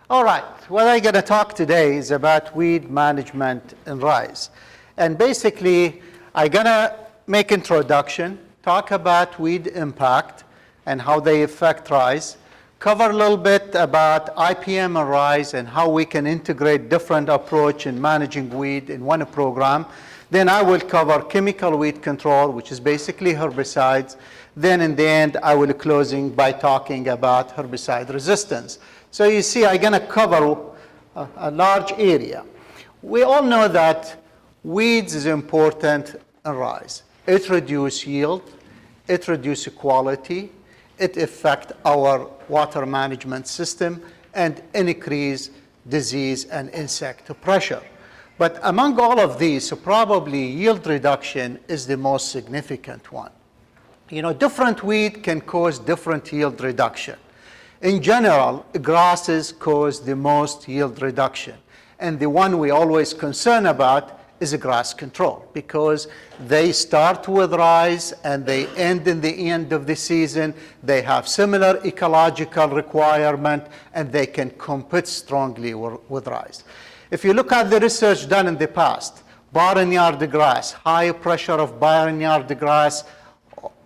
All right, what I'm going to talk today is about weed management in rice. And basically, I'm going to make introduction, talk about weed impact and how they affect rice, cover a little bit about IPM in rice and how we can integrate different approach in managing weed in one program. Then I will cover chemical weed control, which is basically herbicides. Then in the end, I will closing by talking about herbicide resistance. So you see, I'm going to cover a large area. We all know that weeds is important in rice. It reduces yield, it reduces quality, it affects our water management system, and increase disease and insect pressure. But among all of these, probably yield reduction is the most significant one. You know, different weed can cause different yield reduction. In general, grasses cause the most yield reduction. And the one we always concern about is grass control, because they start with rice and they end in the end of the season. They have similar ecological requirement and they can compete strongly with rice. If you look at the research done in the past, barnyard grass, high pressure of barnyard grass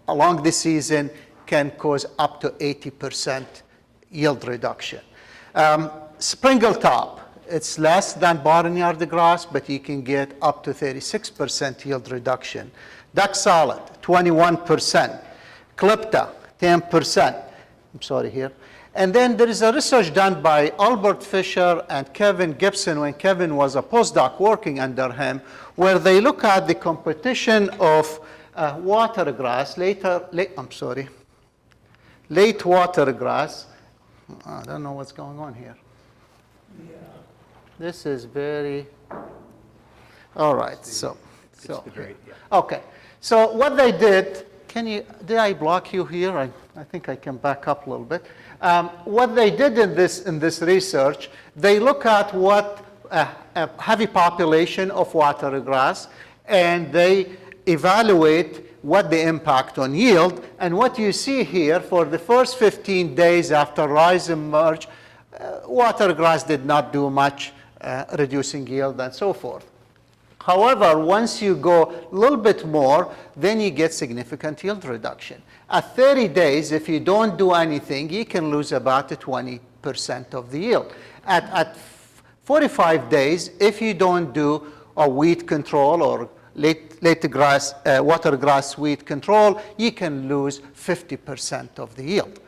along the season can cause up to 80% yield reduction. Sprinkle top, it's less than barnyard grass, but you can get up to 36% yield reduction. Duck salad, 21%. Clipta, 10%. I'm sorry here. And then there is a research done by Albert Fisher and Kevin Gibson when Kevin was a postdoc working under him, where they look at the competition of water grass, late water grass. I don't know what's going on here. Yeah. This is very, all right, so. Okay, so what they did, did I block you here? I think I can back up a little bit. What they did in this research, they look at what a heavy population of water grass, and they evaluate what the impact on yield. And what you see here, for the first 15 days after rice emerged, water grass did not do much, reducing yield and so forth. However, once you go a little bit more, then you get significant yield reduction. At 30 days, if you don't do anything, you can lose about 20% of the yield. At 45 days, if you don't do a weed control or water grass weed control, you can lose 50% of the yield.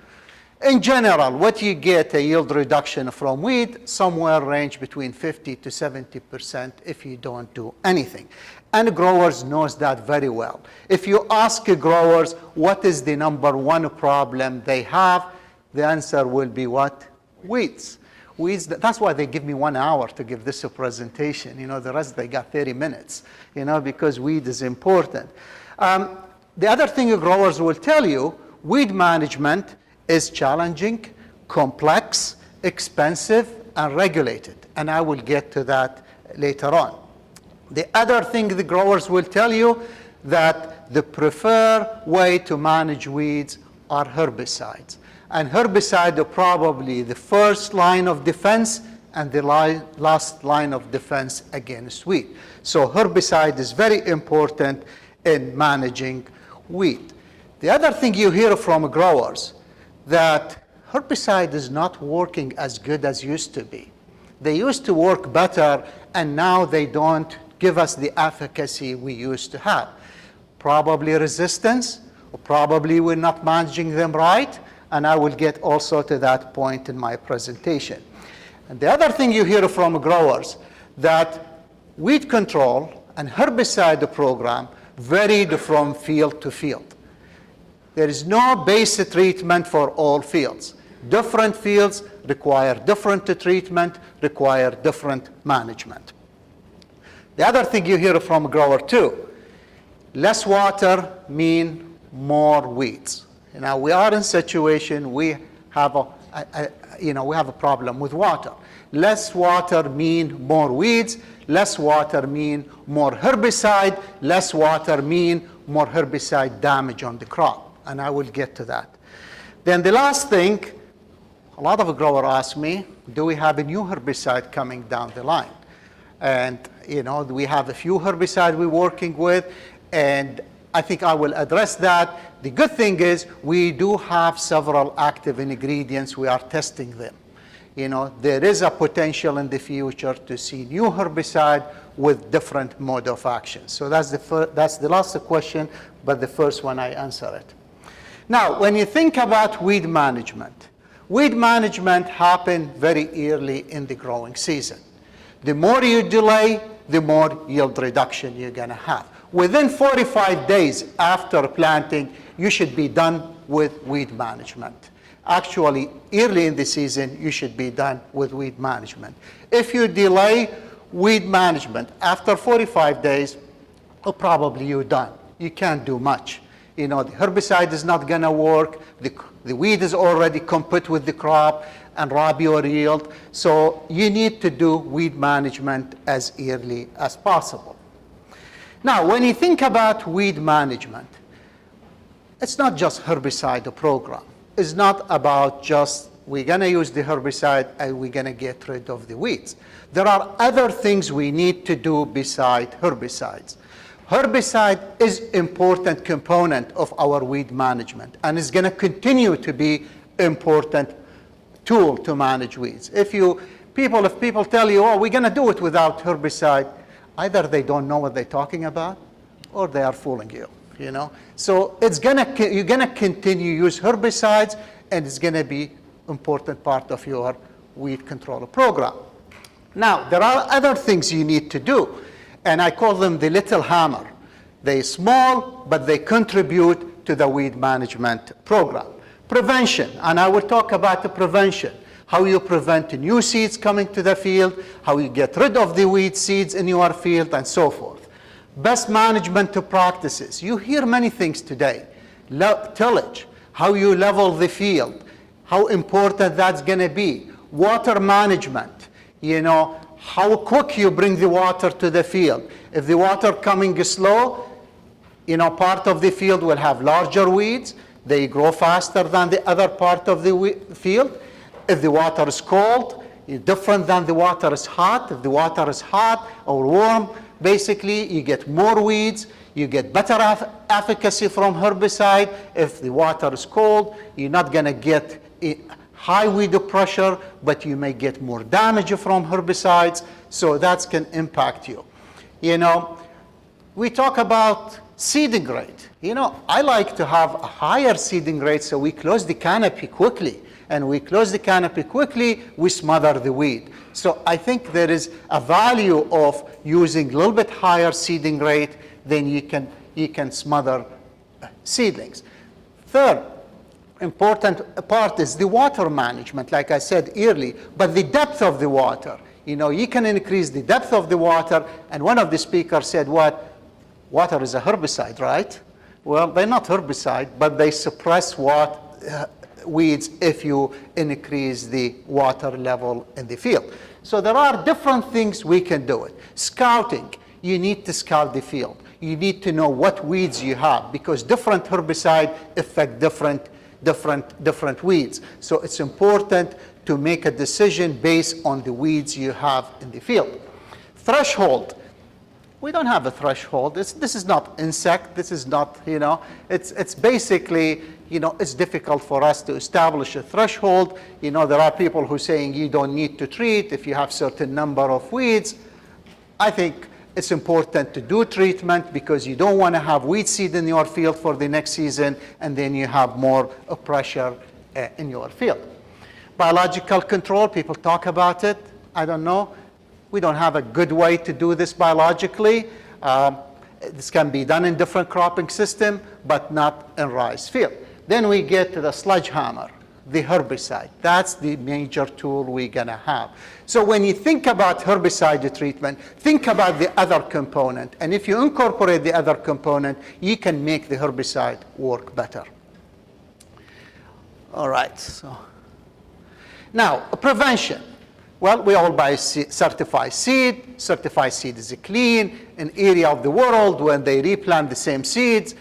In general, what you get a yield reduction from weed, somewhere range between 50 to 70% if you don't do anything. And growers knows that very well. If you ask growers what is the number one problem they have, the answer will be what? Weeds. Weeds, that's why they give me 1 hour to give this presentation. You know, the rest they got 30 minutes, you know, because weed is important. The other thing growers will tell you, weed management is challenging, complex, expensive, and regulated. And I will get to that later on. The other thing the growers will tell you, that the preferred way to manage weeds are herbicides. And herbicide are probably the first line of defense and the last line of defense against weed. So herbicide is very important in managing weed. The other thing you hear from growers, that herbicide is not working as good as used to be. They used to work better, and now they don't give us the efficacy we used to have. Probably resistance, or probably we're not managing them right, and I will get also to that point in my presentation. And the other thing you hear from growers, that weed control and herbicide program varied from field to field. There is no base treatment for all fields. Different fields require different treatment, require different management. The other thing you hear from a grower too, less water mean more weeds. Now we are in a situation we have a problem with water. Less water mean more weeds. Less water mean more herbicide. Less water mean more herbicide damage on the crop. And I will get to that. Then the last thing, a lot of growers ask me, do we have a new herbicide coming down the line? And we have a few herbicides we're working with, and I think I will address that. The good thing is we do have several active ingredients. We are testing them. There is a potential in the future to see new herbicide with different mode of action. So that's the last question, but the first one I answer it. Now, when you think about weed management happens very early in the growing season. The more you delay, the more yield reduction you're going to have. Within 45 days after planting, you should be done with weed management. Actually, early in the season, you should be done with weed management. If you delay weed management after 45 days, well, probably you're done. You can't do much. The herbicide is not going to work. The weed is already compete with the crop and rob your yield. So you need to do weed management as early as possible. Now, when you think about weed management, it's not just herbicide program. It's not about just we're going to use the herbicide and we're going to get rid of the weeds. There are other things we need to do beside herbicides. Herbicide is important component of our weed management and is going to continue to be important tool to manage weeds. If people tell you, oh, we're going to do it without herbicide, either they don't know what they're talking about or they are fooling you. So you're going to continue to use herbicides, and it's going to be important part of your weed control program. Now, there are other things you need to do, and I call them the little hammer. They're small, but they contribute to the weed management program. Prevention, and I will talk about the prevention, how you prevent new seeds coming to the field, how you get rid of the weed seeds in your field, and so forth. Best management practices. You hear many things today. Tillage, how you level the field, how important that's going to be. Water management, how quick you bring the water to the field. If the water coming slow, part of the field will have larger weeds. They grow faster than the other part of the field. If the water is cold, it's different than the water is hot. If the water is hot or warm, basically you get more weeds, you get better efficacy from herbicide. If the water is cold, you're not going to get high weed pressure, but you may get more damage from herbicides, so that can impact you. We talk about seeding rate. I like to have a higher seeding rate so we close the canopy quickly. And we close the canopy quickly, we smother the weed. So I think there is a value of using a little bit higher seeding rate than you can smother seedlings. Third important part is the water management, like I said earlier, but the depth of the water. You can increase the depth of the water, and one of the speakers said, water is a herbicide, right? Well, they're not herbicide, but they suppress weeds if you increase the water level in the field. So there are different things we can do it. Scouting, you need to scout the field. You need to know what weeds you have, because different herbicide affect different weeds. So it's important to make a decision based on the weeds you have in the field. Threshold. We don't have a threshold. This is not insect. This is not, it's basically, it's difficult for us to establish a threshold. There are people who are saying you don't need to treat if you have certain number of weeds. I think it's important to do treatment because you don't want to have weed seed in your field for the next season, and then you have more pressure in your field. Biological control, people talk about it. I don't know. We don't have a good way to do this biologically. This can be done in different cropping system, but not in rice field. Then we get to the sledgehammer, the herbicide. That's the major tool we're going to have. So when you think about herbicide treatment, think about the other component. And if you incorporate the other component, you can make the herbicide work better. All right. So now, prevention. Well, we all buy certified seed. Certified seed is clean. In area of the world, when they replant the same seeds,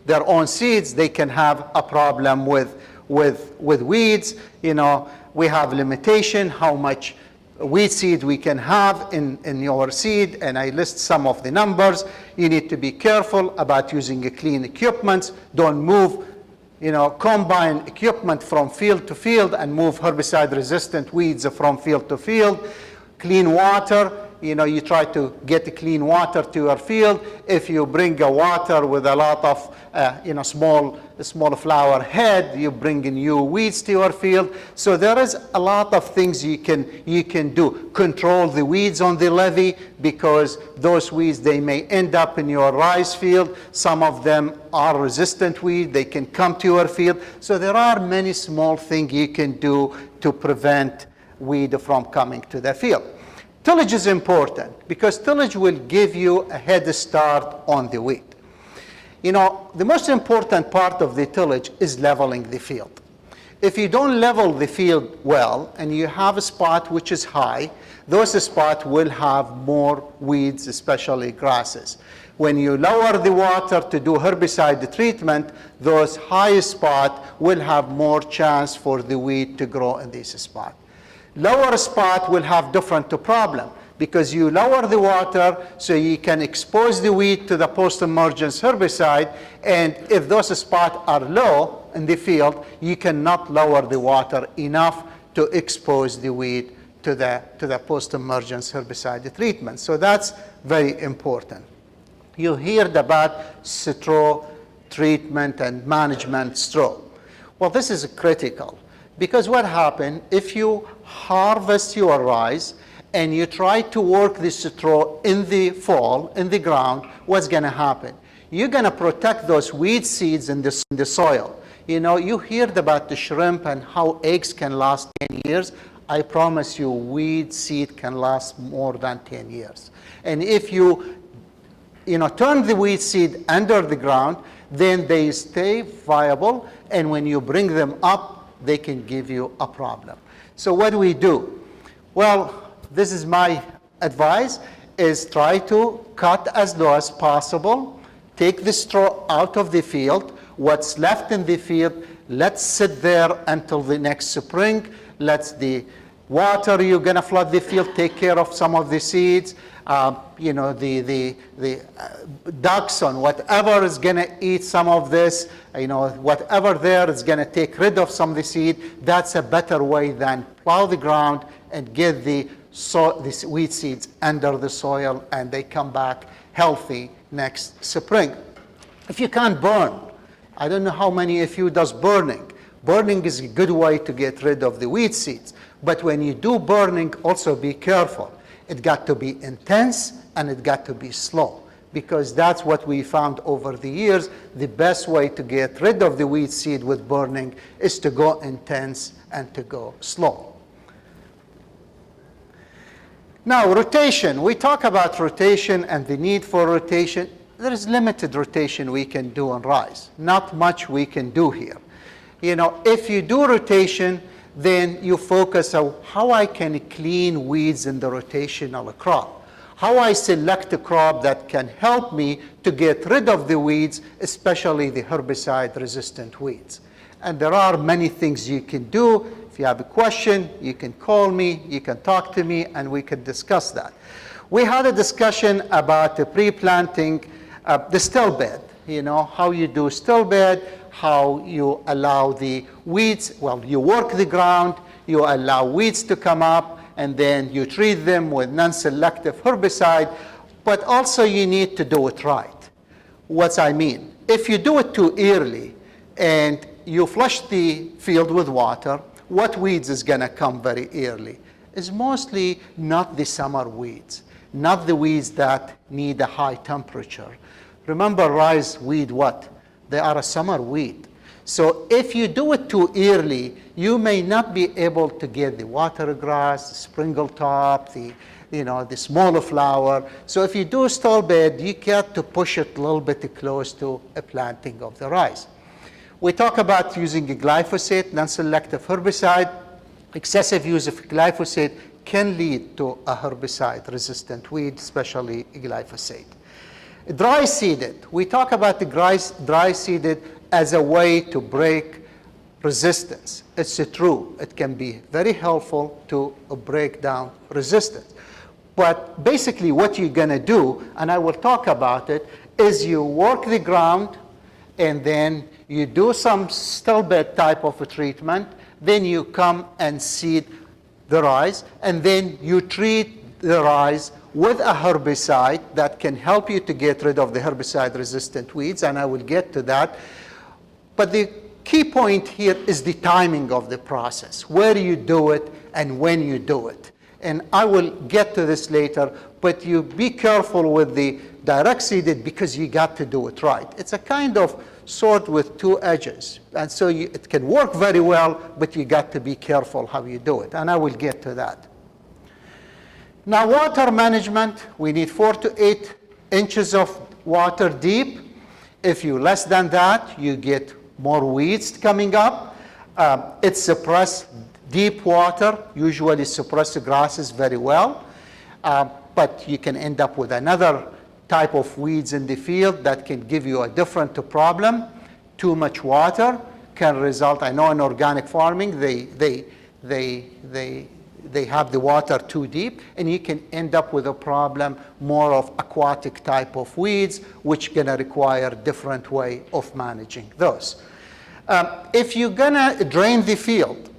their own seeds, they can have a problem with weeds. We We have limitation, how much weed seed we can have in your seed, and I list some of the numbers. You need to be careful about using a clean equipment. Don't move, combine equipment from field to field and move herbicide-resistant weeds from field to field. Clean water, you try to get clean water to your field. If you bring a water with a lot of, small flower head, you bring new weeds to your field. So there is a lot of things you can do. Control the weeds on the levee, because those weeds, they may end up in your rice field. Some of them are resistant weed. They can come to your field. So there are many small things you can do to prevent weed from coming to the field. Tillage is important because tillage will give you a head start on the weed. The most important part of the tillage is leveling the field. If you don't level the field well and you have a spot which is high, those spots will have more weeds, especially grasses. When you lower the water to do herbicide treatment, those high spots will have more chance for the weed to grow in this spot. Lower spot will have different problem, because you lower the water so you can expose the weed to the post-emergence herbicide, and if those spots are low in the field, you cannot lower the water enough to expose the weed to the post-emergence herbicide treatment. So that's very important. You heard about straw treatment and management straw. Well, this is critical, because what happens if you harvest your rice and you try to work the straw in the fall, in the ground, what's going to happen? You're going to protect those weed seeds in the soil. You heard about the shrimp and how eggs can last 10 years. I promise you, weed seed can last more than 10 years. And if you turn the weed seed under the ground, then they stay viable, and when you bring them up, they can give you a problem. So what do we do? Well, this is my advice, is try to cut as low as possible, take the straw out of the field. What's left in the field, let's sit there until the next spring. Let's the water you're going to flood the field, take care of some of the seeds. The ducks and whatever is going to eat some of this, whatever there is going to take rid of some of the seed. That's a better way than plow the ground and get these weed seeds under the soil, and they come back healthy next spring. If you can't burn, I don't know how many of you does burning. Burning is a good way to get rid of the weed seeds. But when you do burning, also be careful. It got to be intense and it got to be slow, because that's what we found over the years. The best way to get rid of the weed seed with burning is to go intense and to go slow. Now, rotation. We talk about rotation and the need for rotation. There is limited rotation we can do on rice. Not much we can do here. If you do rotation, then you focus on how I can clean weeds in the rotational crop, how I select a crop that can help me to get rid of the weeds, especially the herbicide-resistant weeds. And there are many things you can do. If you have a question, you can call me, you can talk to me, and we can discuss that. We had a discussion about the pre-planting, the still bed, how you do still bed, how you allow the weeds, you work the ground, you allow weeds to come up, and then you treat them with non-selective herbicide, but also you need to do it right. What I mean, if you do it too early and you flush the field with water, what weeds is going to come very early? It's mostly not the summer weeds, not the weeds that need a high temperature. Remember, rice weed, what? They are a summer weed. So if you do it too early, you may not be able to get the water grass, the sprinkle top, the smaller flower. So if you do a stall bed, you got to push it a little bit close to a planting of the rice. We talk about using a glyphosate, non-selective herbicide. Excessive use of glyphosate can lead to a herbicide-resistant weed, especially glyphosate. Dry seeded. We talk about the dry seeded as a way to break resistance. It's true. It can be very helpful to break down resistance. But basically what you're going to do, and I will talk about it, is you work the ground, and then you do some still bed type of a treatment. Then you come and seed the rice, and then you treat the rice with a herbicide that can help you to get rid of the herbicide-resistant weeds, and I will get to that. But the key point here is the timing of the process, where you do it and when you do it. And I will get to this later, but you be careful with the direct seeded because you got to do it right. It's a kind of sword with two edges. And so it can work very well, but you got to be careful how you do it. And I will get to that. Now, water management, we need 4 to 8 inches of water deep. If you less than that, you get more weeds coming up. It suppresses deep water, usually suppress the grasses very well. But you can end up with another type of weeds in the field that can give you a different problem. Too much water can result, I know in organic farming, they have the water too deep, and you can end up with a problem more of aquatic type of weeds, which gonna require different way of managing those. If you're gonna drain the field,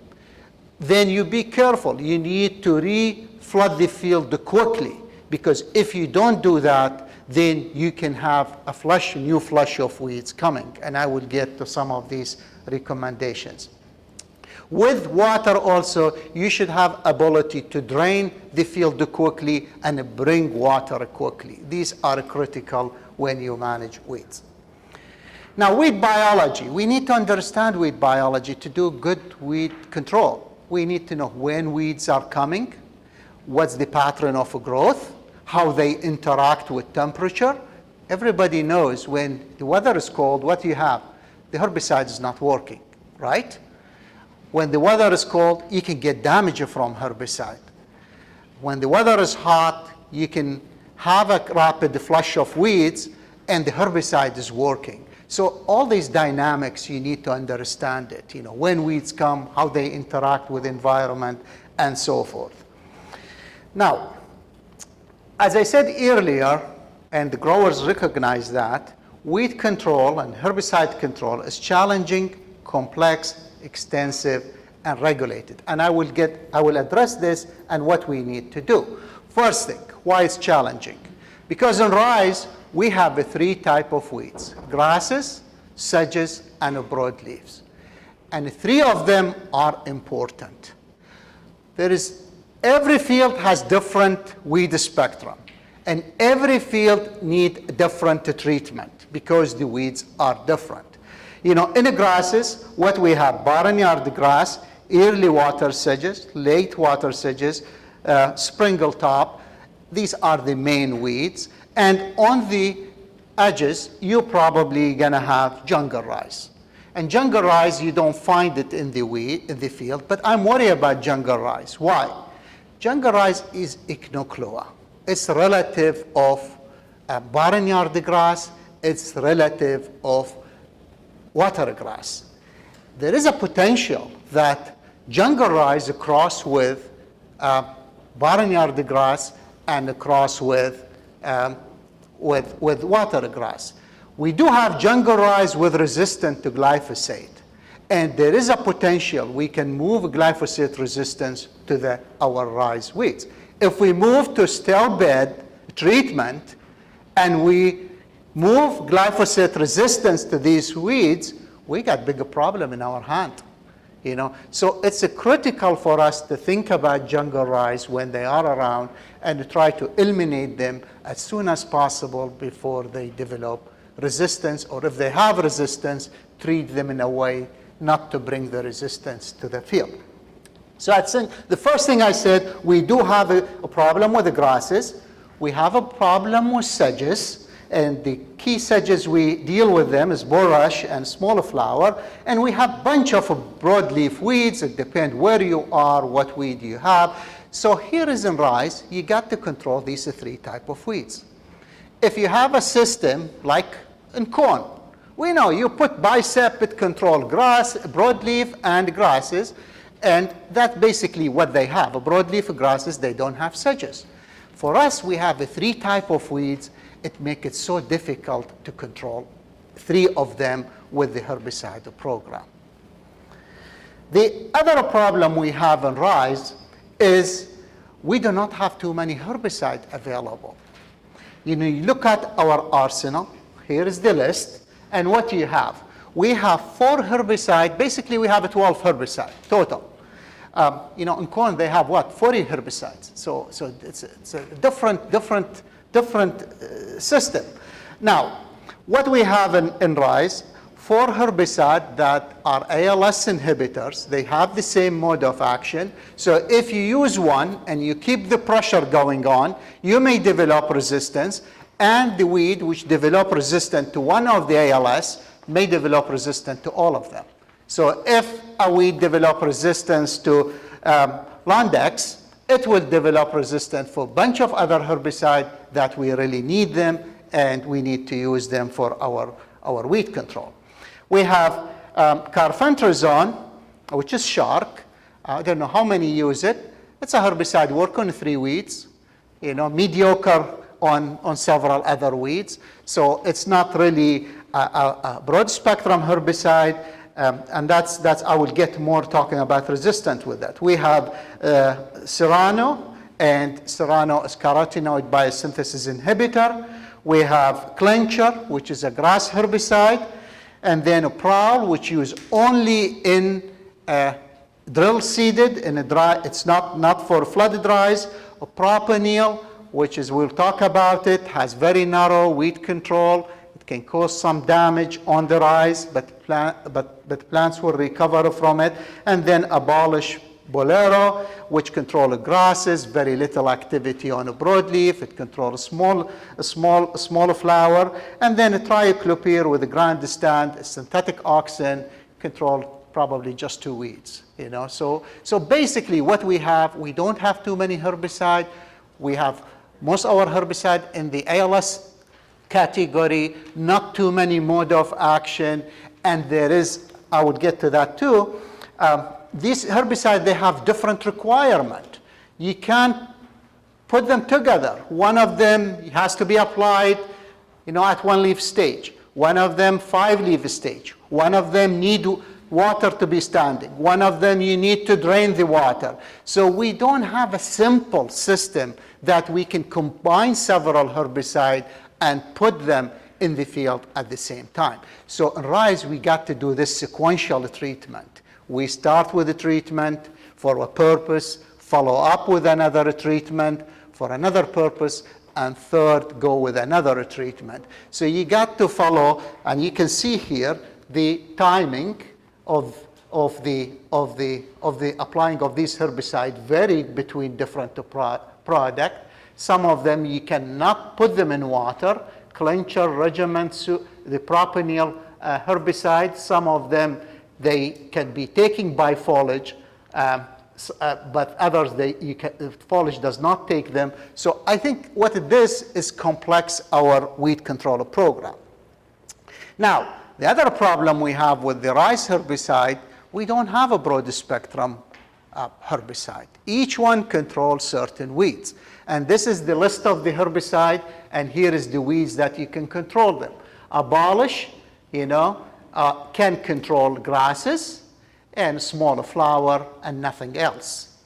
then you be careful. You need to re-flood the field quickly, because if you don't do that, then you can have a new flush of weeds coming. And I will get to some of these recommendations. With water also, you should have ability to drain the field quickly and bring water quickly. These are critical when you manage weeds. Now, weed biology. We need to understand weed biology to do good weed control. We need to know when weeds are coming, what's the pattern of growth, how they interact with temperature. Everybody knows when the weather is cold, what you have? The herbicide is not working, right? When the weather is cold, you can get damage from herbicide. When the weather is hot, you can have a rapid flush of weeds, and the herbicide is working. So all these dynamics, you need to understand it. You know, when weeds come, how they interact with the environment, and so forth. Now, as I said earlier, and the growers recognize that, weed control and herbicide control is challenging, complex, extensive, and regulated. And I will address this and what we need to do. First thing, why it's challenging? Because in rice, we have 3 types of weeds: grasses, sedges, and broadleaves. And 3 of them are important. Every field has different weed spectrum, and every field needs different treatment because the weeds are different. You know, in the grasses, what we have: barnyard grass, early water sedges, late water sedges, sprinkle top. These are the main weeds. And on the edges, you're probably gonna have jungle rice. And jungle rice, you don't find it in the field, but I'm worried about jungle rice. Why? Jungle rice is echinoclea. It's relative of barnyard grass. It's relative of water grass. There is a potential that jungle rice cross with barnyard grass and cross with water grass. We do have jungle rice with resistant to glyphosate. And there is a potential we can move glyphosate resistance to our rice weeds. If we move to still bed treatment and we move glyphosate resistance to these weeds, we got bigger problem in our hand. You know, so it's critical for us to think about jungle rice when they are around and try to eliminate them as soon as possible before they develop resistance, or if they have resistance, treat them in a way not to bring the resistance to the field. So I think the first thing I said, we do have a problem with the grasses. We have a problem with sedges, and the key sedges we deal with them is bulrush and small flower, and we have a bunch of broadleaf weeds. It depends where you are, what weed you have. So here is in rice, you got to control these 3 types of weeds. If you have a system like in corn, We know you put bicep, it control grass, broadleaf, and grasses, and that's basically what they have. Broadleaf grasses, they don't have sedges. For us, we have 3 types of weeds. It makes it so difficult to control 3 of them with the herbicide program. The other problem we have in rice is we do not have too many herbicides available. You look at our arsenal. Here is the list. And what do you have? We have 4 herbicides. Basically, we have 12 herbicides total. In corn, they have what? 40 herbicides. So it's a different system. Now, what we have in rice, 4 herbicides that are ALS inhibitors. They have the same mode of action. So if you use one and you keep the pressure going on, you may develop resistance. And the weed which develop resistance to one of the ALS may develop resistance to all of them. So if a weed develop resistance to Landex, it will develop resistance for a bunch of other herbicides that we really need them, and we need to use them for our weed control. We have carfentrazone, which is shark. I don't know how many use it. It's a herbicide work on 3 weeds, mediocre on several other weeds. So it's not really a broad spectrum herbicide, and that's I will get more talking about resistance with that. We have Serrano, and Serrano is carotenoid biosynthesis inhibitor. We have Clincher, which is a grass herbicide, and then a Prowl, which used only in drill seeded in a dry. It's not for flooded rice. A Propanil, which is, we'll talk about it, has very narrow weed control. It can cause some damage on the rice, but plants will recover from it. And then Abolish Bolero, which controls grasses, very little activity on a broadleaf. It controls a small flower. And then a Trioclopyr with a Grandstand, a synthetic auxin, control probably just 2 weeds. So basically what we have, we don't have too many herbicides. We have most of our herbicide in the ALS category, not too many mode of action, and there is, I would get to that too, these herbicides, they have different requirement. You can't put them together. One of them has to be applied at 1 leaf stage. One of them 5 leaf stage. One of them need water to be standing. One of them you need to drain the water. So we don't have a simple system that we can combine several herbicides and put them in the field at the same time. So in rice, we got to do this sequential treatment. We start with a treatment for a purpose, follow up with another treatment for another purpose, and third, go with another treatment. So you got to follow, and you can see here the timing of the applying of these herbicides vary between different products. Some of them you cannot put them in water. Clincher, Regiment, the Propanil herbicide. Some of them they can be taken by foliage, but others foliage does not take them. So I think what it is complex our weed control program. Now, the other problem we have with the rice herbicide, we don't have a broad spectrum herbicide. Each one controls certain weeds. And this is the list of the herbicide, and here is the weeds that you can control them. Abolish, can control grasses and small flower and nothing else.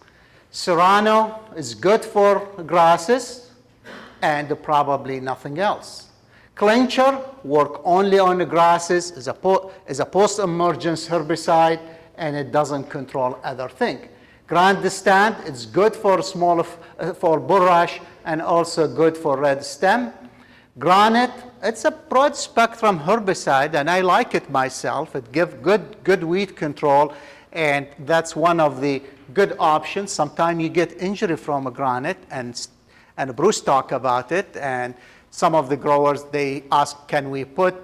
Serrano is good for grasses and probably nothing else. Clincher work only on the grasses, is a post-emergence herbicide, and it doesn't control other things. Grandstand, it's good for for bulrush and also good for red stem. Granite, it's a broad spectrum herbicide, and I like it myself. It gives good weed control, and that's one of the good options. Sometimes you get injury from a granite, and Bruce talked about it, and some of the growers, they ask, can we put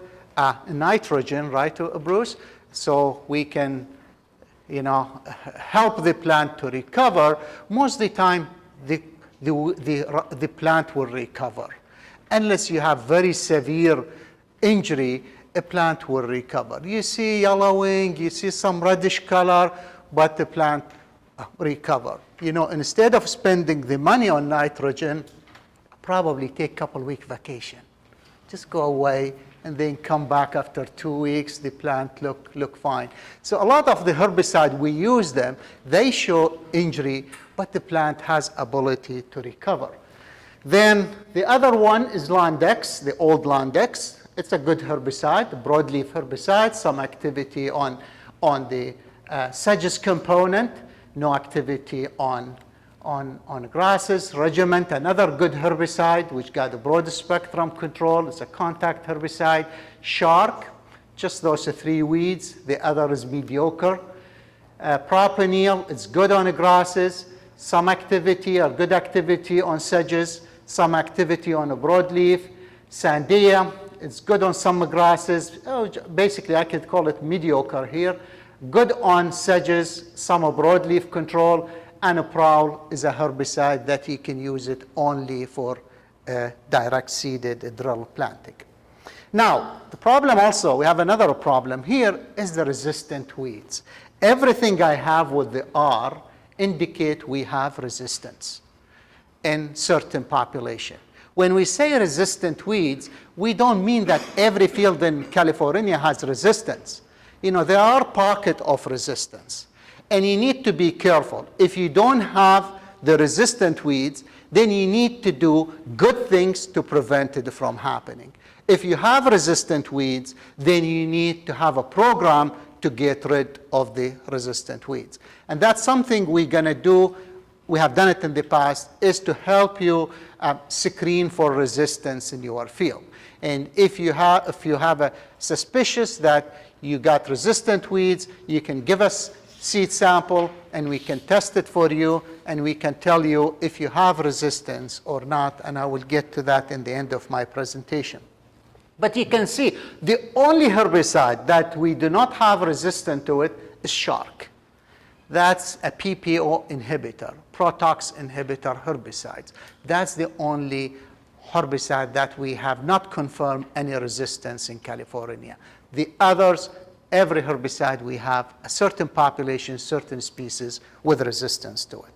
nitrogen, right, Bruce? So we can, help the plant to recover. Most of the time, the plant will recover. Unless you have very severe injury, a plant will recover. You see yellowing, you see some reddish color, but the plant recover. Instead of spending the money on nitrogen, probably take a couple-week vacation. Just go away and then come back after 2 weeks, the plant look fine. So a lot of the herbicide, we use them, they show injury, but the plant has ability to recover. Then the other one is Landex, the old Landex. It's a good herbicide, a broadleaf herbicide, some activity on the sedges component, no activity on grasses. Regiment, another good herbicide, which got a broad spectrum control. It's a contact herbicide. Shark, just those 3 weeds. The other is mediocre. Propanil, it's good on the grasses. Some activity or good activity on sedges. Some activity on a broadleaf. Sandia, it's good on some grasses. Basically, I could call it mediocre here. Good on sedges, some broadleaf control. Aniprol is a herbicide that you can use it only for direct seeded drill planting. Now, the problem also, we have another problem here, is the resistant weeds. Everything I have with the R indicate we have resistance in certain population. When we say resistant weeds, we don't mean that every field in California has resistance. There are pockets of resistance. And you need to be careful. If you don't have the resistant weeds, then you need to do good things to prevent it from happening. If you have resistant weeds, then you need to have a program to get rid of the resistant weeds. And that's something we're going to do. We have done it in the past, is to help you screen for resistance in your field. And if you have a suspicious that you got resistant weeds, you can give us seed sample and we can test it for you and we can tell you if you have resistance or not, and I will get to that in the end of my presentation. But you can see the only herbicide that we do not have resistance to it is shark. That's a PPO inhibitor, protox inhibitor herbicides. That's the only herbicide that we have not confirmed any resistance in California. The others, every herbicide we have a certain population, certain species with resistance to it.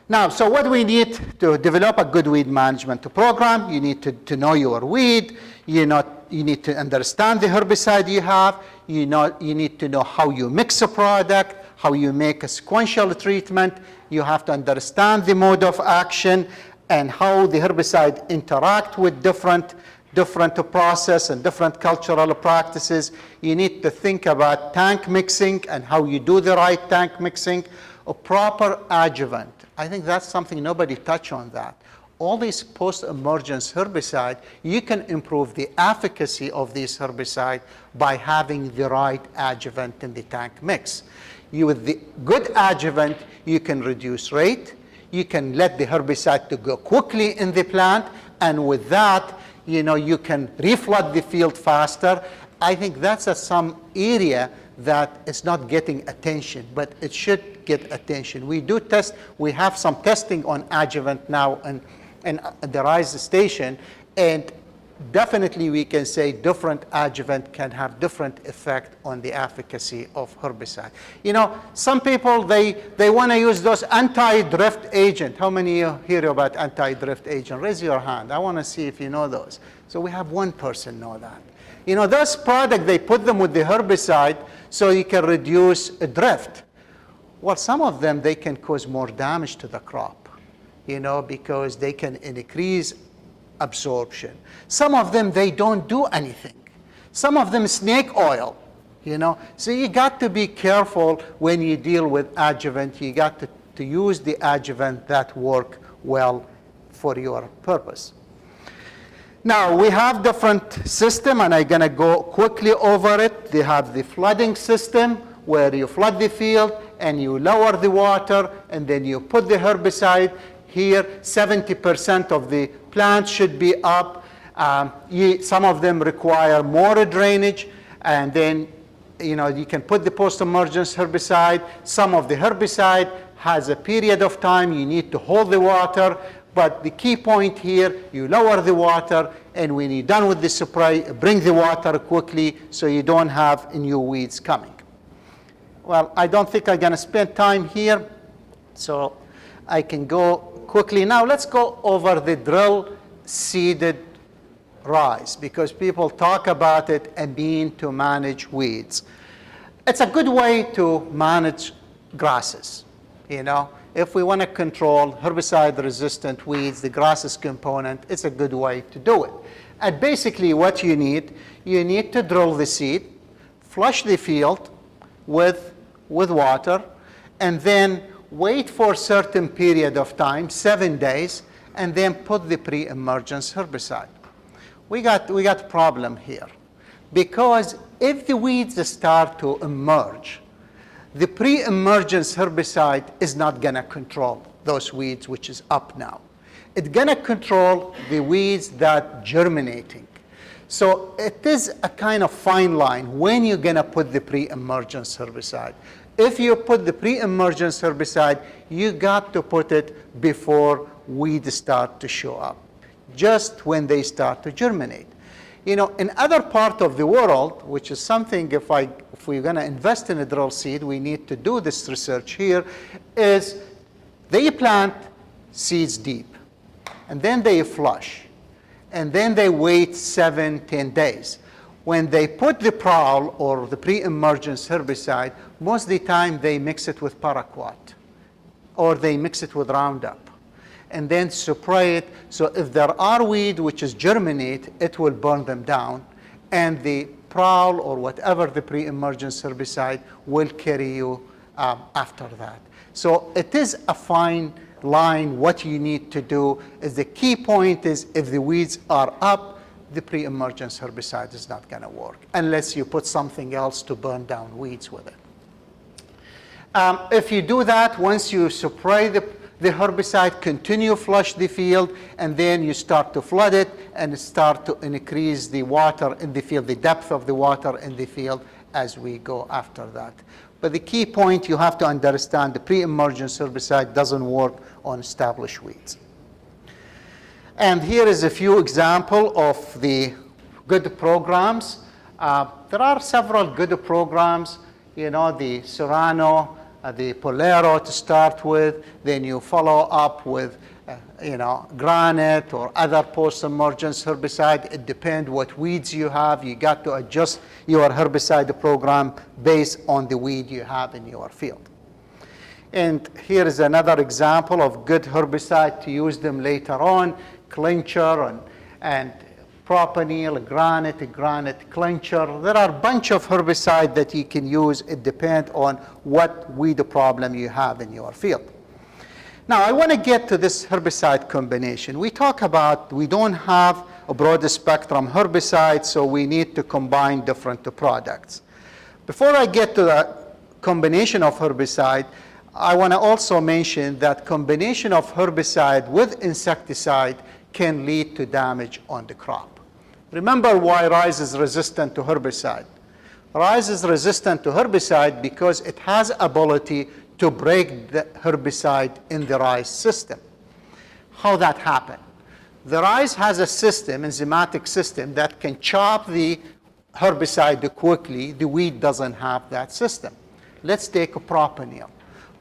Now, so what do we need to develop a good weed management program? You need to know your weed. You need to understand the herbicide you have. You need to know how you mix a product, how you make a sequential treatment. You have to understand the mode of action and how the herbicide interact with different process and different cultural practices. You need to think about tank mixing and how you do the right tank mixing. A proper adjuvant. I think that's something nobody touched on that. All these post-emergence herbicide, you can improve the efficacy of these herbicide by having the right adjuvant in the tank mix. With the good adjuvant, you can reduce rate. You can let the herbicide to go quickly in the plant, and with that, you can reflood the field faster. I think that's some area that is not getting attention, but it should get attention. We have some testing on adjuvant now in the RISE station, and definitely we can say different adjuvant can have different effect on the efficacy of herbicide. Some people, they want to use those anti-drift agent. How many of you hear about anti-drift agent? Raise your hand. I want to see if you know those. So we have one person know that. Those products, they put them with the herbicide so you can reduce a drift. Well, some of them, they can cause more damage to the crop, because they can increase absorption. Some of them, they don't do anything. Some of them, snake oil, So you got to be careful when you deal with adjuvant. You got to use the adjuvant that work well for your purpose. Now, we have different system, and I'm going to go quickly over it. They have the flooding system, where you flood the field, and you lower the water, and then you put the herbicide. Here, 70% of the plants should be up. Some of them require more drainage, and then you can put the post-emergence herbicide. Some of the herbicide has a period of time you need to hold the water, But the key point here, you lower the water, and when you're done with the spray, bring the water quickly so you don't have new weeds coming. Well, I don't think I'm going to spend time here, so I can go quickly. Now let's go over the drill seeded rice, because people talk about it and mean to manage weeds. It's a good way to manage grasses, you know. If we want to control herbicide-resistant weeds, the grasses component, it's a good way to do it. And basically what you need to drill the seed, flush the field with water, and then wait for a certain period of time, 7 days, and then put the pre-emergence herbicide. We got a problem here, because if the weeds start to emerge, the pre-emergence herbicide is not going to control those weeds, which is up now. It's going to control the weeds that germinating. So it is a kind of fine line when you're going to put the pre-emergence herbicide. If you put the pre-emergence herbicide, you got to put it before weeds start to show up, just when they start to germinate. You know, in other part of the world, which is something if we're going to invest in a drill seed, we need to do this research here, is they plant seeds deep, and then they flush, and then they wait 7-10 days. When they put the prowl or the pre-emergence herbicide, most of the time they mix it with paraquat, or they mix it with Roundup, and then spray it. So if there are weeds which is germinate, it will burn them down, and the prowl or whatever the pre-emergence herbicide will carry you after that. So it is a fine line. What you need to do is, the key point is, if the weeds are up, the pre-emergence herbicide is not going to work unless you put something else to burn down weeds with it. If you do that, once you spray the herbicide, continue flush the field, and then you start to flood it and start to increase the water in the field, the depth of the water in the field as we go after that. But the key point, you have to understand, the pre-emergence herbicide doesn't work on established weeds. And here is a few examples of the good programs. There are several good programs, you know, the Serrano, the Polero to start with, then you follow up with, Granite or other post-emergence herbicide. It depends what weeds you have. You got to adjust your herbicide program based on the weed you have in your field. And here is another example of good herbicide to use them later on, Clincher and Propanil, Granite Clincher. There are a bunch of herbicide that you can use. It depends on what weed problem you have in your field. Now, I want to get to this herbicide combination. We talk about we don't have a broad spectrum herbicide, so we need to combine different products. Before I get to the combination of herbicide, I want to also mention that combination of herbicide with insecticide can lead to damage on the crop. Remember why rice is resistant to herbicide. Rice is resistant to herbicide because it has ability to break the herbicide in the rice system. How that happen? The rice has a system, enzymatic system, that can chop the herbicide quickly. The wheat doesn't have that system. Let's take a propanil.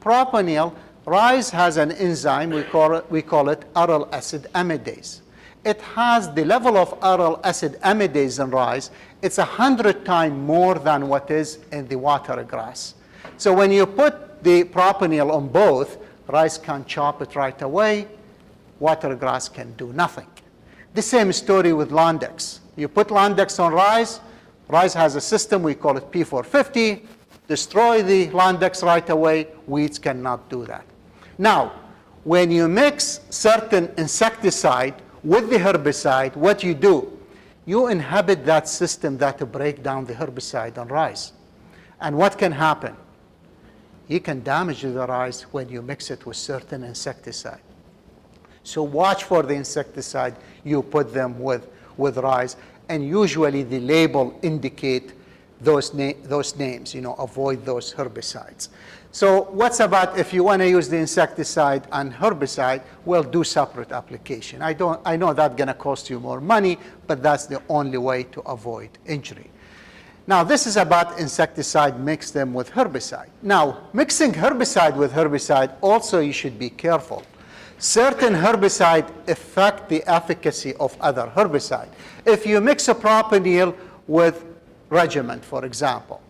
Propanil, rice has an enzyme, we call it aryl acid amidase. It has the level of aryl acid amidase in rice. It's 100 times more than what is in the water grass. So when you put the propanil on both, rice can chop it right away. Water grass can do nothing. The same story with Landex. You put Landex on rice. Rice has a system, we call it P450. Destroy the Landex right away. Weeds cannot do that. Now, when you mix certain insecticide with the herbicide, what you do, you inhibit that system that to break down the herbicide on rice. And what can happen? You can damage the rice when you mix it with certain insecticide. So watch for the insecticide you put them with rice, and usually the label indicate those names, avoid those herbicides. So what's about if you want to use the insecticide and herbicide, well, do separate application. I know that's going to cost you more money, but that's the only way to avoid injury. Now, this is about insecticide, mix them with herbicide. Now, mixing herbicide with herbicide, also you should be careful. Certain herbicide affect the efficacy of other herbicide. If you mix a propanil with Regiment, for example,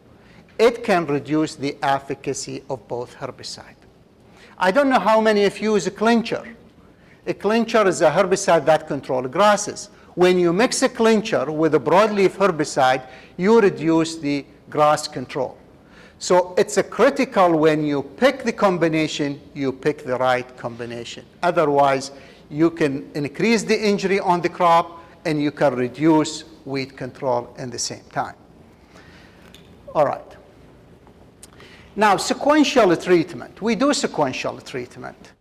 it can reduce the efficacy of both herbicide. I don't know how many of you use a clincher. A clincher is a herbicide that controls grasses. When you mix a clincher with a broadleaf herbicide, you reduce the grass control. So it's a critical when you pick the combination, you pick the right combination. Otherwise, you can increase the injury on the crop and you can reduce weed control in the same time. All right. Now, sequential treatment. We do sequential treatment,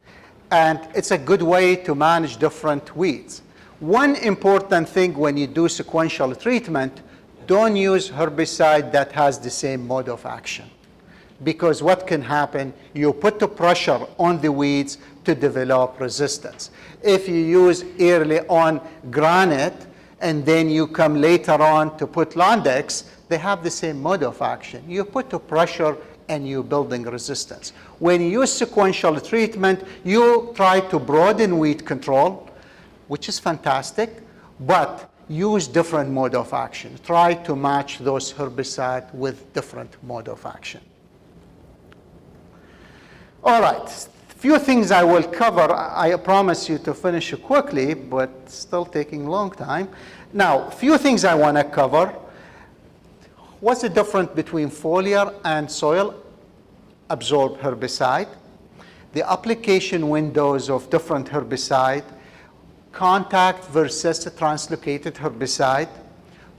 and it's a good way to manage different weeds. One important thing when you do sequential treatment, don't use herbicide that has the same mode of action. Because what can happen, you put the pressure on the weeds to develop resistance. If you use early on granite, and then you come later on to put Londex, they have the same mode of action. You put the pressure and you're building resistance. When you use sequential treatment, you try to broaden weed control, which is fantastic, but use different mode of action. Try to match those herbicides with different mode of action. All right, few things I will cover. I promise you to finish quickly, but still taking a long time. Now, few things I want to cover. What's the difference between foliar and soil absorbed herbicide? The application windows of different herbicide, contact versus translocated herbicide,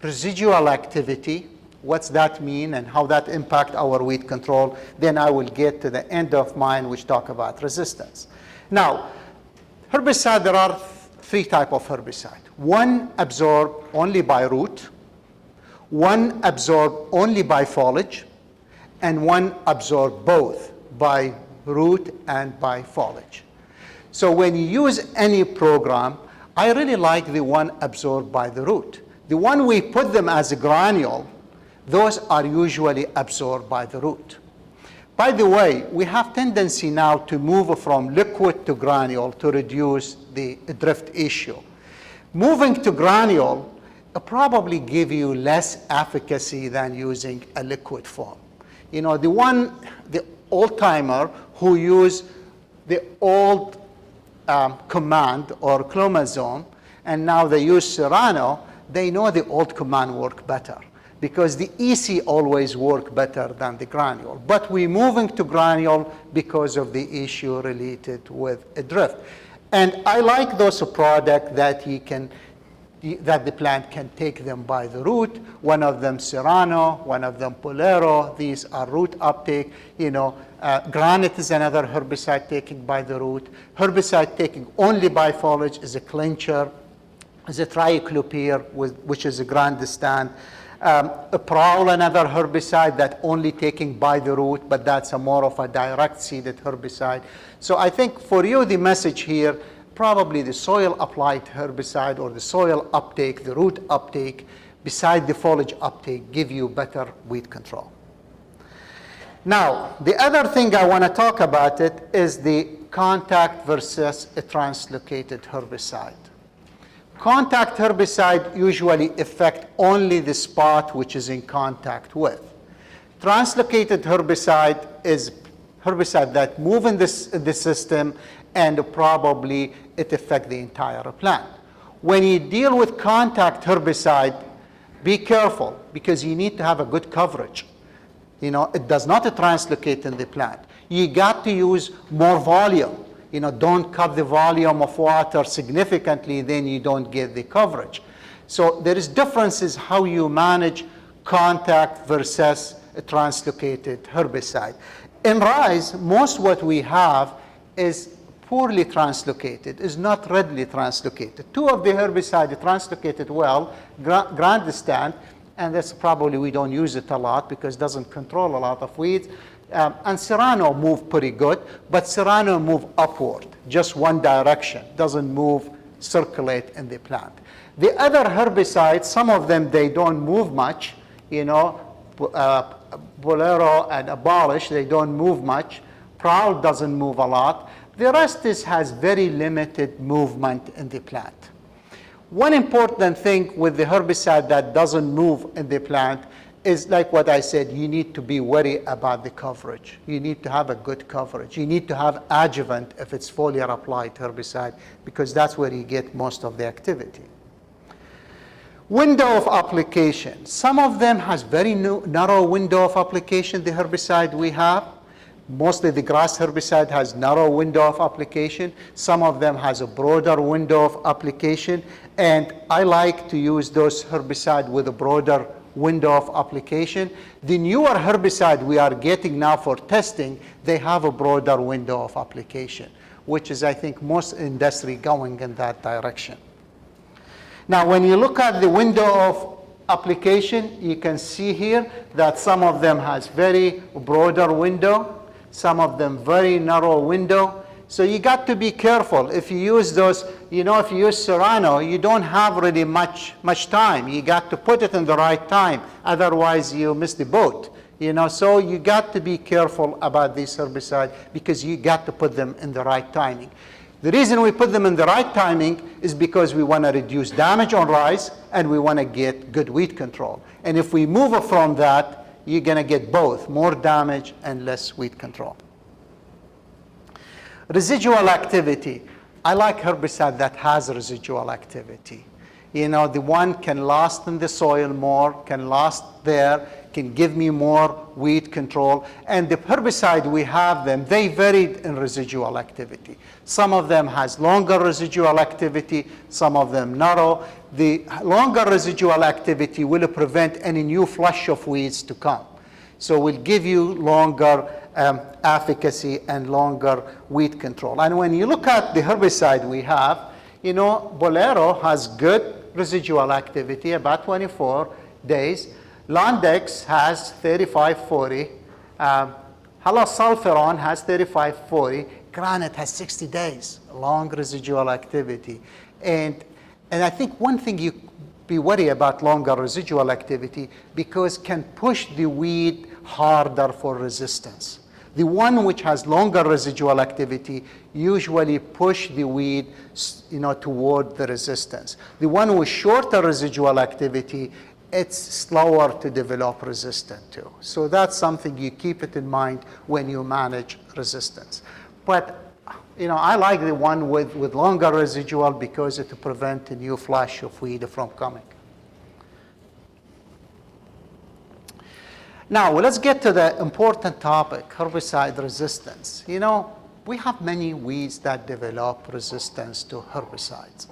residual activity, what's that mean and how that impact our weed control. Then I will get to the end of mine, which talk about resistance. Now, herbicide, there are three types of herbicide. One absorbed only by root, one absorbed only by foliage, and one absorbed both by root and by foliage. So when you use any program, I really like the one absorbed by the root. The one we put them as a granule, those are usually absorbed by the root. By the way, we have tendency now to move from liquid to granule to reduce the drift issue. Moving to granule probably give you less efficacy than using a liquid form. You know, the old-timer who use the old command or chromosome, and now they use Serrano, they know the old command work better because the EC always work better than the granule. But we're moving to granule because of the issue related with a drift. And I like those products that that the plant can take them by the root. One of them Serrano, one of them Polero. These are root uptake. You know, granite is another herbicide taken by the root. Herbicide taken only by foliage is a clincher, is a triaclopyr, which is a grandstand. A prowl, another herbicide that only taken by the root, but that's a more of a direct seeded herbicide. So I think for you the message here, probably the soil applied herbicide or the soil uptake, the root uptake, beside the foliage uptake, give you better weed control. Now, the other thing I want to talk about it is the contact versus a translocated herbicide. Contact herbicide usually affect only the spot which is in contact with. Translocated herbicide is herbicide that move in the system and probably it affects the entire plant. When you deal with contact herbicide, be careful because you need to have a good coverage. You know, it does not translocate in the plant. You got to use more volume. You know, don't cut the volume of water significantly, then you don't get the coverage. So there is differences how you manage contact versus a translocated herbicide. In rice, most what we have is poorly translocated, is not readily translocated. Two of the herbicides translocated well, grandstand, and that's probably we don't use it a lot because it doesn't control a lot of weeds. And Serrano move pretty good, but Serrano move upward, just one direction, doesn't move, circulate in the plant. The other herbicides, some of them, they don't move much, you know, Bolero and Abolish, they don't move much. Prowl doesn't move a lot. The rest has very limited movement in the plant. One important thing with the herbicide that doesn't move in the plant is like what I said, you need to be worried about the coverage. You need to have a good coverage. You need to have adjuvant if it's foliar applied herbicide, because that's where you get most of the activity. Window of application. Some of them has very narrow window of application, the herbicide we have. Mostly the grass herbicide has narrow window of application. Some of them has a broader window of application. And I like to use those herbicides with a broader window of application. The newer herbicide we are getting now for testing, they have a broader window of application, which is, I think, most industry going in that direction. Now, when you look at the window of application, you can see here that some of them has very broader window, some of them very narrow window. So you got to be careful. If you use those, you know, if you use Serrano, you don't have really much time. You got to put it in the right time. Otherwise, you miss the boat. You know, so you got to be careful about these herbicides because you got to put them in the right timing. The reason we put them in the right timing is because we want to reduce damage on rice and we want to get good weed control. And if we move from that, you're going to get both, more damage and less weed control. Residual activity. I like herbicide that has residual activity. You know, the one can last in the soil more, can last there, can give me more weed control. And the herbicide we have them, they varied in residual activity. Some of them has longer residual activity, some of them narrow. The longer residual activity will prevent any new flush of weeds to come. So will give you longer efficacy and longer weed control. And when you look at the herbicide we have, you know, Bolero has good residual activity, about 24 days. Londex has 35-40. Halosulfuron has 35-40. Granite has 60 days, long residual activity. And I think one thing you be worried about longer residual activity because can push the weed harder for resistance. The one which has longer residual activity usually push the weed, you know, toward the resistance. The one with shorter residual activity, it's slower to develop resistance too. So that's something you keep it in mind when you manage resistance. But you know, I like the one with longer residual because it prevents a new flush of weed from coming. Now, let's get to the important topic, herbicide resistance. You know, we have many weeds that develop resistance to herbicides.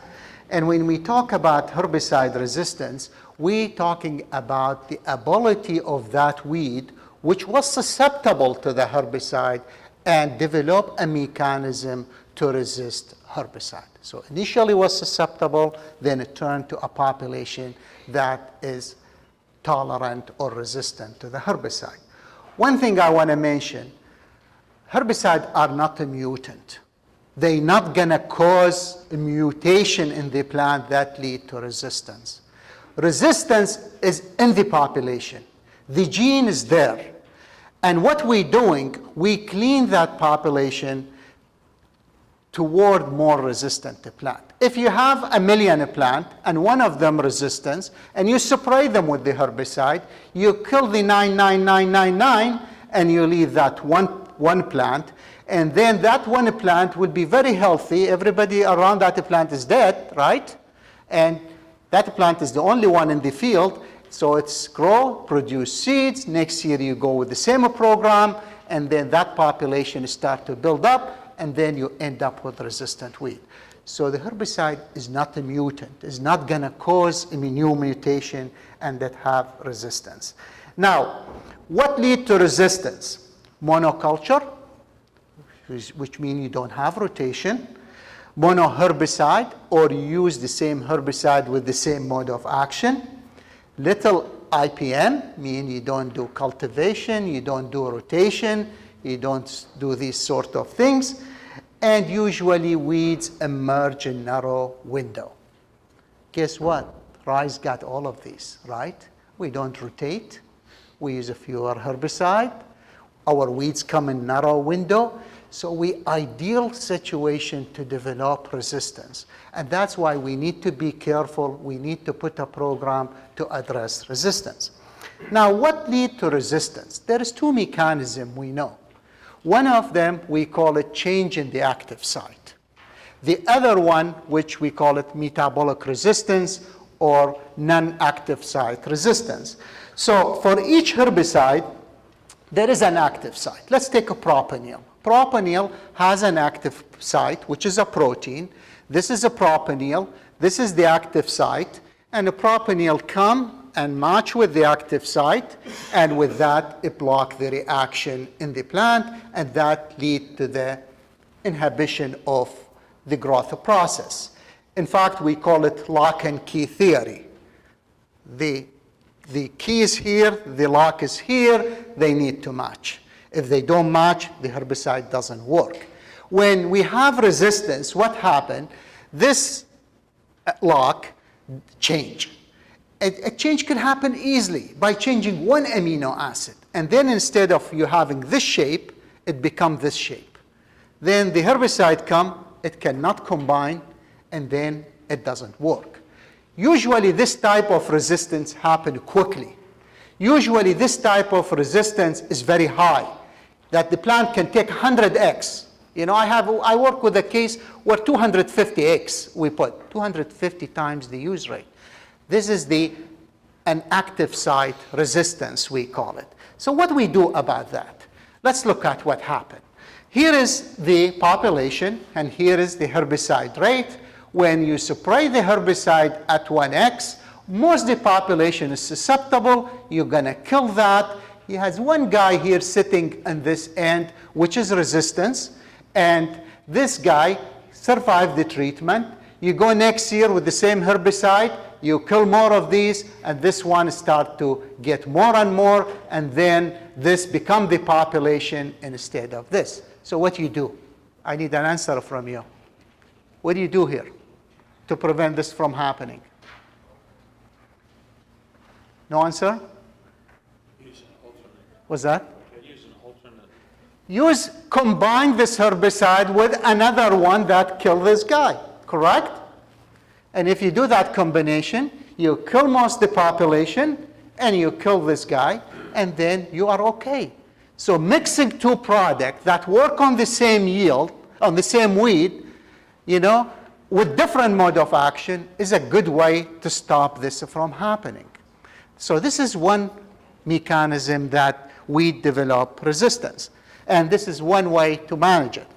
And when we talk about herbicide resistance, we're talking about the ability of that weed, which was susceptible to the herbicide, and develop a mechanism to resist herbicide. So initially was susceptible, then it turned to a population that is tolerant or resistant to the herbicide. One thing I want to mention, herbicides are not a mutant. They're not going to cause a mutation in the plant that lead to resistance. Resistance is in the population. The gene is there. And what we're doing, we clean that population toward more resistant plant. If you have 1 million plant and one of them resistance, and you spray them with the herbicide, you kill the 99999 and you leave that one plant, and then that one plant will be very healthy. Everybody around that plant is dead, right? And that plant is the only one in the field, so it's grow, produce seeds. Next year you go with the same program, and then that population start to build up, and then you end up with resistant weed. So the herbicide is not a mutant. It's not going to cause a new mutation and that have resistance. Now, what lead to resistance? Monoculture, which means you don't have rotation. Monoherbicide, or you use the same herbicide with the same mode of action. Little IPM, meaning you don't do cultivation, you don't do rotation, you don't do these sort of things. And usually weeds emerge in narrow window. Guess what? Rice got all of these, right? We don't rotate. We use a fewer herbicide. Our weeds come in narrow window. So we ideal situation to develop resistance. And that's why we need to be careful. We need to put a program to address resistance. Now, what leads to resistance? There is two mechanisms we know. One of them, we call it change in the active site. The other one, which we call it metabolic resistance or non-active site resistance. So for each herbicide, there is an active site. Let's take a propanil. Propanil has an active site, which is a protein. This is a propanil. This is the active site. And the propanil come and match with the active site, and with that, it blocks the reaction in the plant, and that leads to the inhibition of the growth process. In fact, we call it lock and key theory. The key is here, the lock is here, they need to match. If they don't match, the herbicide doesn't work. When we have resistance, what happened? This lock change. A change can happen easily by changing one amino acid. And then instead of you having this shape, it becomes this shape. Then the herbicide comes, it cannot combine, and then it doesn't work. Usually this type of resistance happens quickly. Usually this type of resistance is very high, that the plant can take 100x. You know, I work with a case where 250x we put, 250 times the use rate. This is an active site resistance, we call it. So what do we do about that? Let's look at what happened. Here is the population, and here is the herbicide rate. When you spray the herbicide at 1x, most of the population is susceptible. You're going to kill that. He has one guy here sitting on this end, which is resistance, and this guy survived the treatment. You go next year with the same herbicide, you kill more of these, and this one start to get more and more, and then this become the population instead of this. So what do you do? I need an answer from you. What do you do here to prevent this from happening? No answer? Use an alternate. What's that? Use an alternate. Combine this herbicide with another one that kill this guy, correct? And if you do that combination, you kill most of the population, and you kill this guy, and then you are okay. So mixing two products that work on the same yield, on the same weed, you know, with different mode of action is a good way to stop this from happening. So this is one mechanism that we develop resistance. And this is one way to manage it.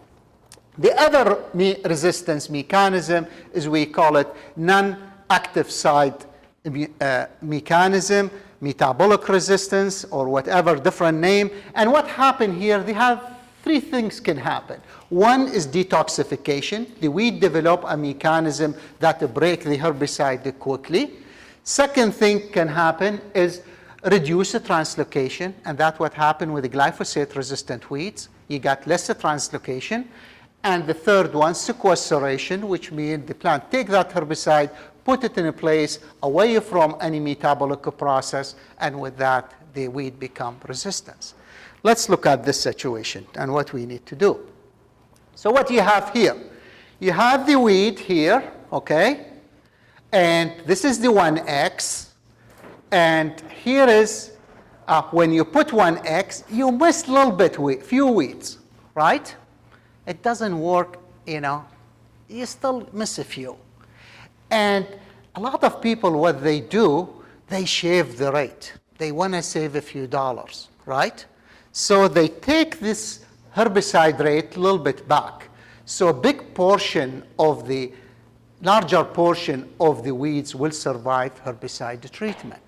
The other resistance mechanism is we call it non-active site mechanism, metabolic resistance, or whatever different name. And what happened here, they have three things can happen. One is detoxification. The weed develop a mechanism that break the herbicide quickly. Second thing can happen is reduce the translocation, and that's what happened with the glyphosate-resistant weeds. You got less translocation. And the third one, sequestration, which means the plant take that herbicide, put it in a place away from any metabolic process, and with that, the weed become resistant. Let's look at this situation and what we need to do. So what you have here? You have the weed here, okay? And this is the 1x. And here is, when you put 1x, you miss a little bit, few weeds, right? It doesn't work, you know, you still miss a few. And a lot of people, what they do, they shave the rate. They want to save a few dollars, right? So they take this herbicide rate a little bit back. So a big portion of the, larger portion of the weeds will survive herbicide treatment.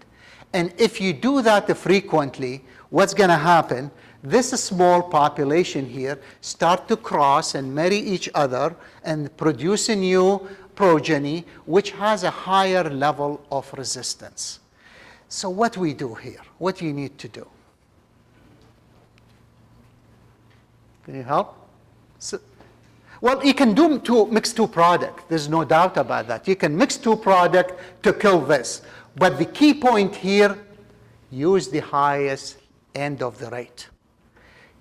And if you do that frequently, what's going to happen? This small population here start to cross and marry each other and produce a new progeny which has a higher level of resistance. So what we do here? What do you need to do? Can you help? Well, you can mix two products. There's no doubt about that. You can mix two products to kill this. But the key point here, use the highest end of the rate.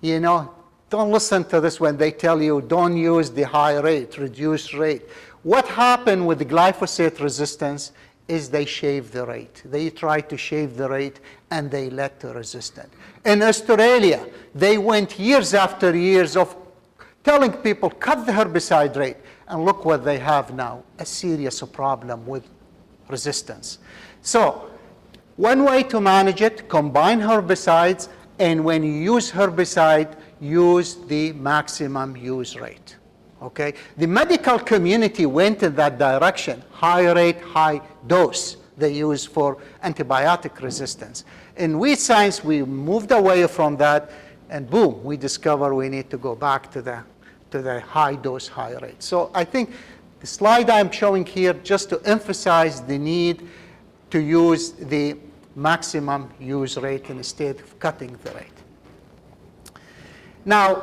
Don't listen to this when they tell you don't use the high rate, reduce rate. What happened with the glyphosate resistance is they shave the rate. They try to shave the rate, and they led to resistance. In Australia, they went years after years of telling people, cut the herbicide rate, and look what they have now, a serious problem with resistance. So one way to manage it, combine herbicides, and when you use herbicide, use the maximum use rate. Okay? The medical community went in that direction, high rate, high dose they use for antibiotic resistance. In weed science, we moved away from that, and boom, we discover we need to go back to the high dose, high rate. So I think the slide I'm showing here just to emphasize the need to use the maximum use rate instead of cutting the rate. Now,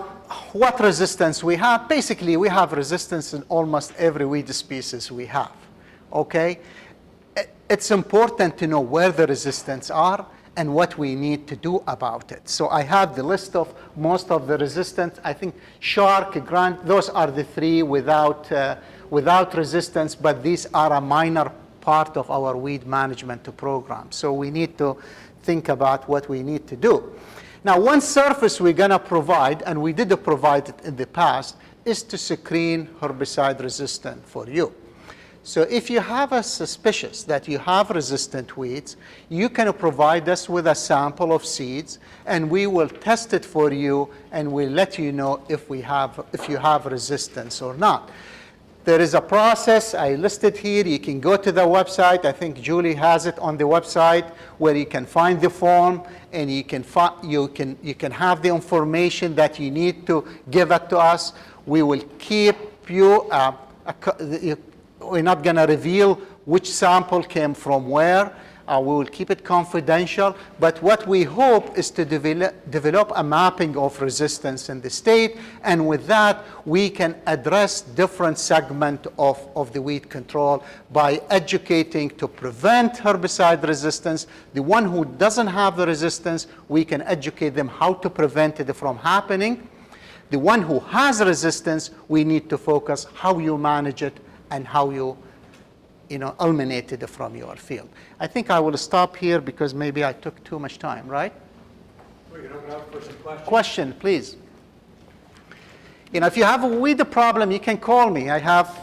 what resistance we have? Basically, we have resistance in almost every weed species we have, okay? It's important to know where the resistance are and what we need to do about it. So I have the list of most of the resistance. I think shark, grunt, those are the three without resistance, but these are a minor part of our weed management program. So we need to think about what we need to do. Now, one surface we're going to provide, and we did provide it in the past, is to screen herbicide resistant for you. So if you have a suspicious that you have resistant weeds, you can provide us with a sample of seeds, and we will test it for you, and we'll let you know if you have resistance or not. There is a process I listed here. You can go to the website. I think Julie has it on the website where you can find the form, and you can have the information that you need to give it to us. We will keep you. We're not going to reveal which sample came from where. We will keep it confidential. But what we hope is to develop a mapping of resistance in the state. And with that, we can address different segments of the weed control by educating to prevent herbicide resistance. The one who doesn't have the resistance, we can educate them how to prevent it from happening. The one who has resistance, we need to focus how you manage it and how you eliminate it from your field. I think I will stop here because maybe I took too much time, right? We can open up for some questions. Question, please. If you have a weed problem, you can call me. I have,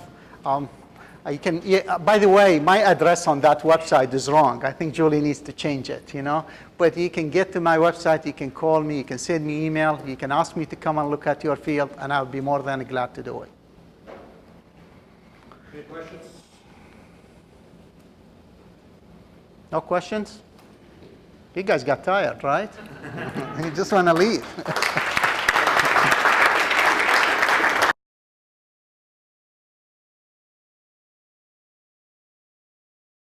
by the way, my address on that website is wrong. I think Julie needs to change it, But you can get to my website, you can call me, you can send me email, you can ask me to come and look at your field, and I'll be more than glad to do it. Any questions? No questions? You guys got tired, right? You just want to leave.